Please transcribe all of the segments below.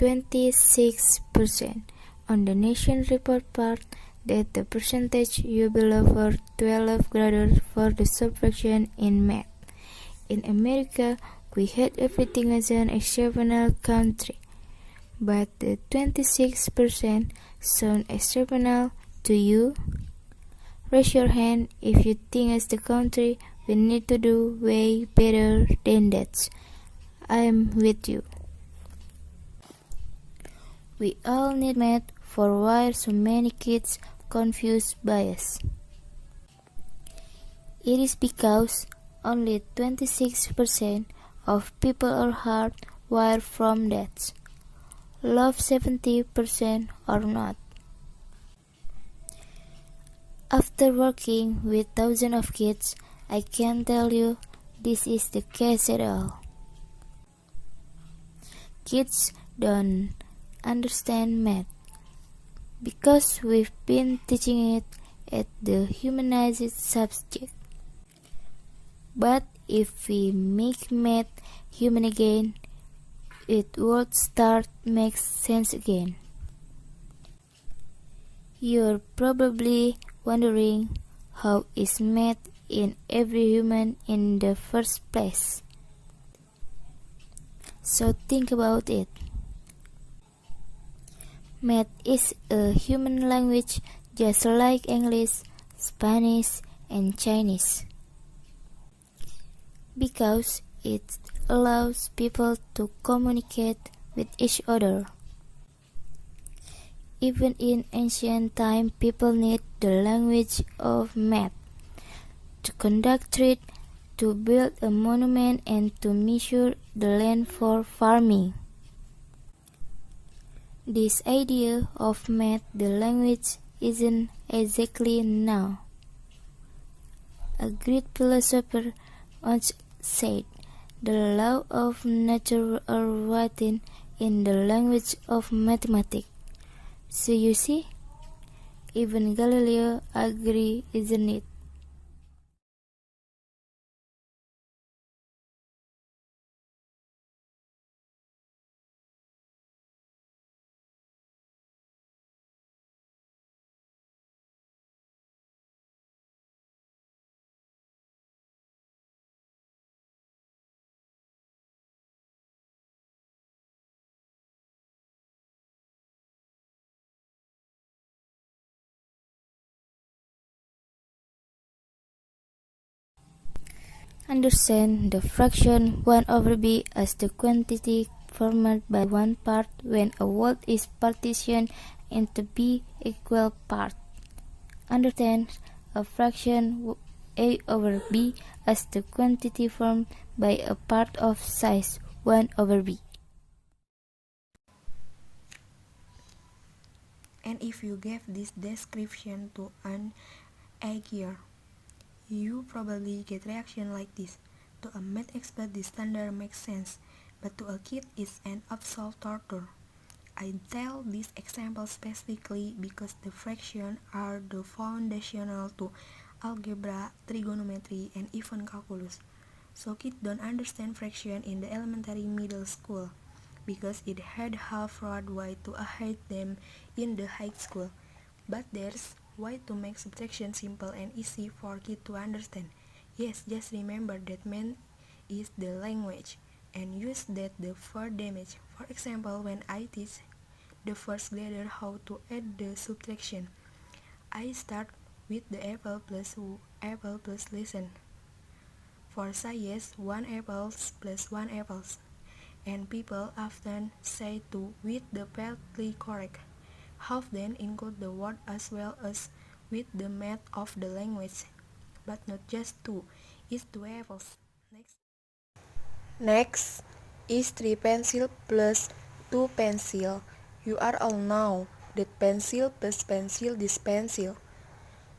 26%. On the nation report part, that the percentage you below for 12th graders for the subtraction in math. In America, we had everything as an exceptional country, but the 26% sound exceptional to you? Raise your hand if you think as the country we need to do way better than that. I am with you. We all need math for why so many kids confused by us. It is because only 26% of people are hardwired from that. Love 70% or not. After working with thousands of kids, I can tell you this is the case at all. Kids don't understand math because we've been teaching it at the humanized subject. But if we make math human again, it would start make sense again. You're probably wondering, how is math in every human in the first place? So think about it. Math is a human language just like English, Spanish, and Chinese, because it allows people to communicate with each other. Even in ancient time, people need the language of math to conduct trade, to build a monument, and to measure the land for farming. This idea of math, the language, isn't exactly now. A great philosopher once said, "The law of nature are written in the language of mathematics." So you see, even Galileo agreed, isn't it? Understand the fraction 1 over b as the quantity formed by one part when a whole is partitioned into b equal parts. Understand a fraction a over b as the quantity formed by a part of size 1 over b. And if you gave this description to an 8-year, you probably get reaction like this. To a math expert, this standard makes sense, but to a kid it's an absolute torture. I tell this example specifically because the fractions are the foundational to algebra, trigonometry, and even calculus. So kids don't understand fraction in the elementary middle school because it had half roadway to ahead them in the high school. But there's way to make subtraction simple and easy for kids to understand. Yes, just remember that math is the language and use that the for damage. For example, when I teach the first grader how to add the subtraction, I start with the apple plus listen. For science, 1 apples plus 1 apples. And people often say to with the partly correct. Half then include the word as well as with the math of the language. But not just 2, it's 2 apples. Next is 3 pencil plus 2 pencil. You are all know that pencil plus pencil is pencil.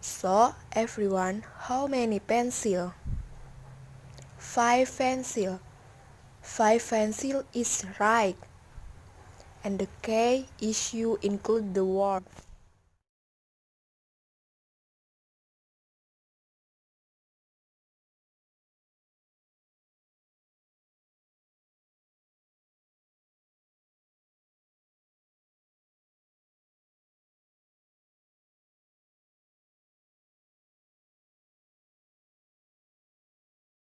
So everyone, how many pencil? 5 pencil. 5 pencil is right. And the K issue include the word.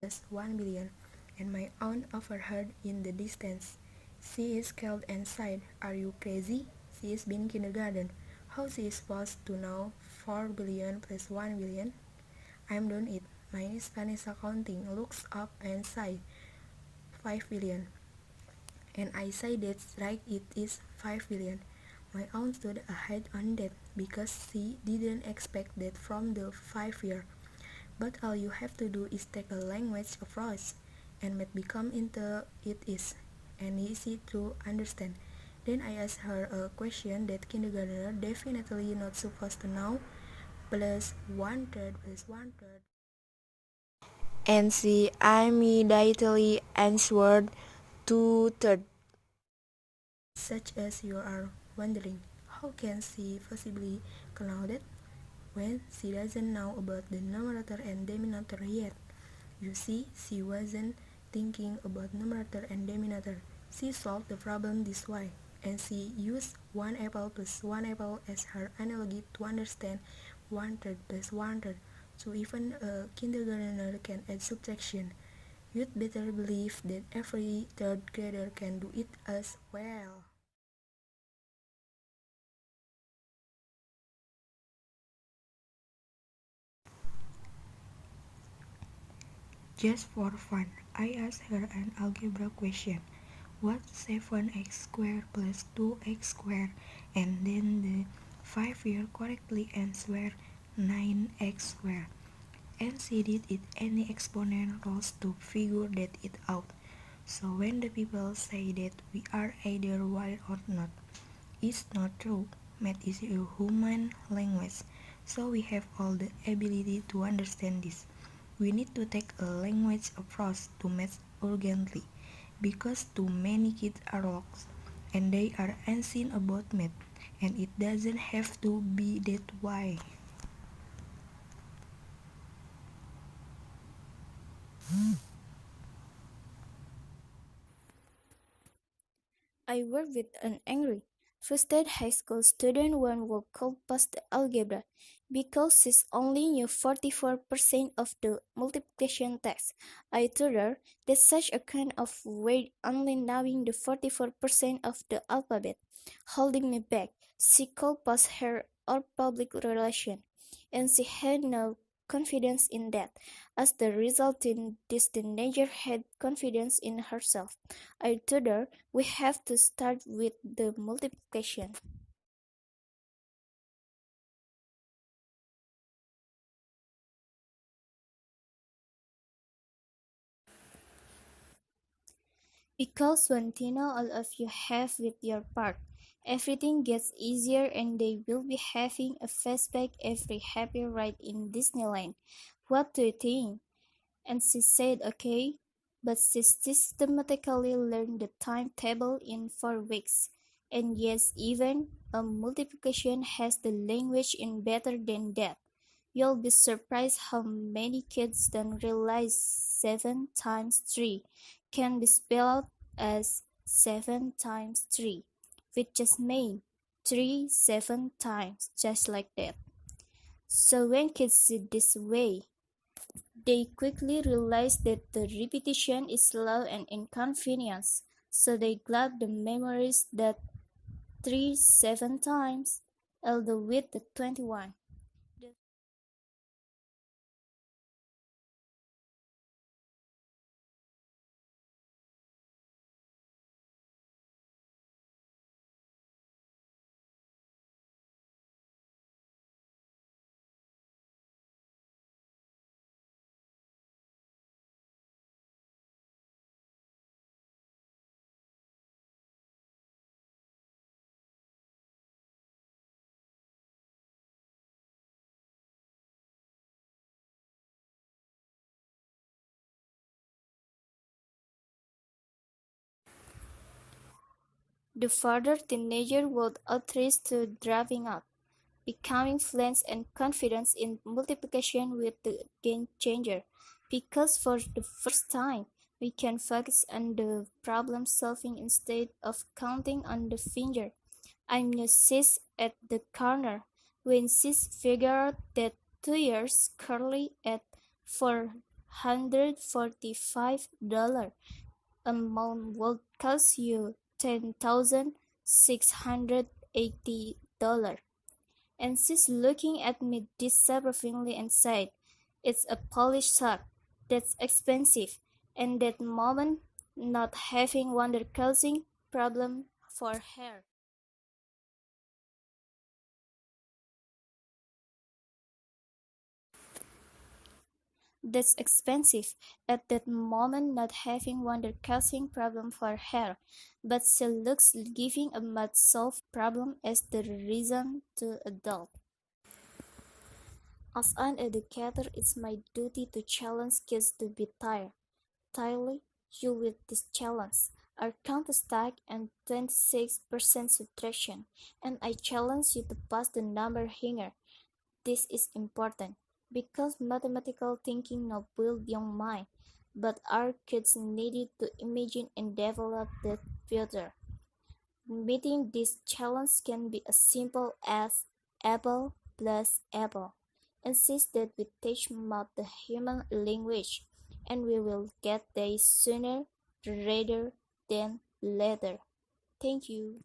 plus 1 billion, and my aunt overheard in the distance. She is scared and sighed, "Are you crazy? She is been kindergarten. How she is supposed to know 4 billion plus 1 billion? I'm done it." My niece Vanessa counting, looks up and sighs, 5 billion. And I say that's right, it is 5 billion. My aunt stood ahead on that because she didn't expect that from the 5-year. But all you have to do is take a language approach, and math become into it is, and easy to understand. Then I asked her a question that kindergartner definitely not supposed to know, plus 1/3 plus 1/3. And she immediately answered 2/3. Such as you are wondering, how can she possibly know that when she doesn't know about the numerator and denominator yet? You see, she wasn't thinking about numerator and denominator. She solved the problem this way, and she used 1 apple plus 1 apple as her analogy to understand 1/3 plus 1/3. So even a kindergartner can add subtraction. You'd better believe that every third grader can do it as well. Just for fun, I asked her an algebra question. What's 7x squared plus 2x squared? And then the 5-year correctly answered 9x squared. And she did it any exponent rules to figure that it out. So when the people say that we are either wild or not, it's not true. Math is a human language, so we have all the ability to understand this. We need to take a language approach to math urgently, because too many kids are lost and they are unseen about math, and it doesn't have to be that way. I work with an angry, frustrated high school student when we could pass the algebra because she only knew 44% of the multiplication text. I told her that such a kind of weight only knowing the 44% of the alphabet, holding me back. She could pass her or public relation, and she had no confidence in that. As the result, this teenager had confidence in herself. I told her we have to start with the multiplication. Because when you know all of you have with your part, everything gets easier and they will be having a fastback every happy ride in Disneyland. What do you think? And she said okay, but she systematically learned the timetable in 4 weeks. And yes, even a multiplication has the language in better than that. You'll be surprised how many kids don't realize 7 times 3 can be spelled as 7 times 3, which just means 3 7 times, just like that. So when kids see this way, they quickly realize that the repetition is slow and inconvenience, so they grab the memories that 3 7 times, although with the 21. The further teenager would outreach to driving out, becoming fluent and confident in multiplication with the game changer, because for the first time we can focus on the problem solving instead of counting on the finger. I knew sis at the corner when sis figured out that 2 years curly at 4 $145. A month will cost you $10,680. And she's looking at me disapprovingly and said, "It's a polished sock. That's expensive." And that moment, not having wonder causing problem for her. That's expensive. At that moment, not having wonder causing problem for her, but she looks giving a math solve problem as the reason to adult. As an educator, it's my duty to challenge kids to be tirely you with this challenge. Our count is stack and 26% subtraction, and I challenge you to pass the number here. This is important because mathematical thinking not built young mind, but our kids needed to imagine and develop that future. Meeting this challenge can be as simple as apple plus apple. Insist that we teach math the human language, and we will get there sooner rather than later. Thank you.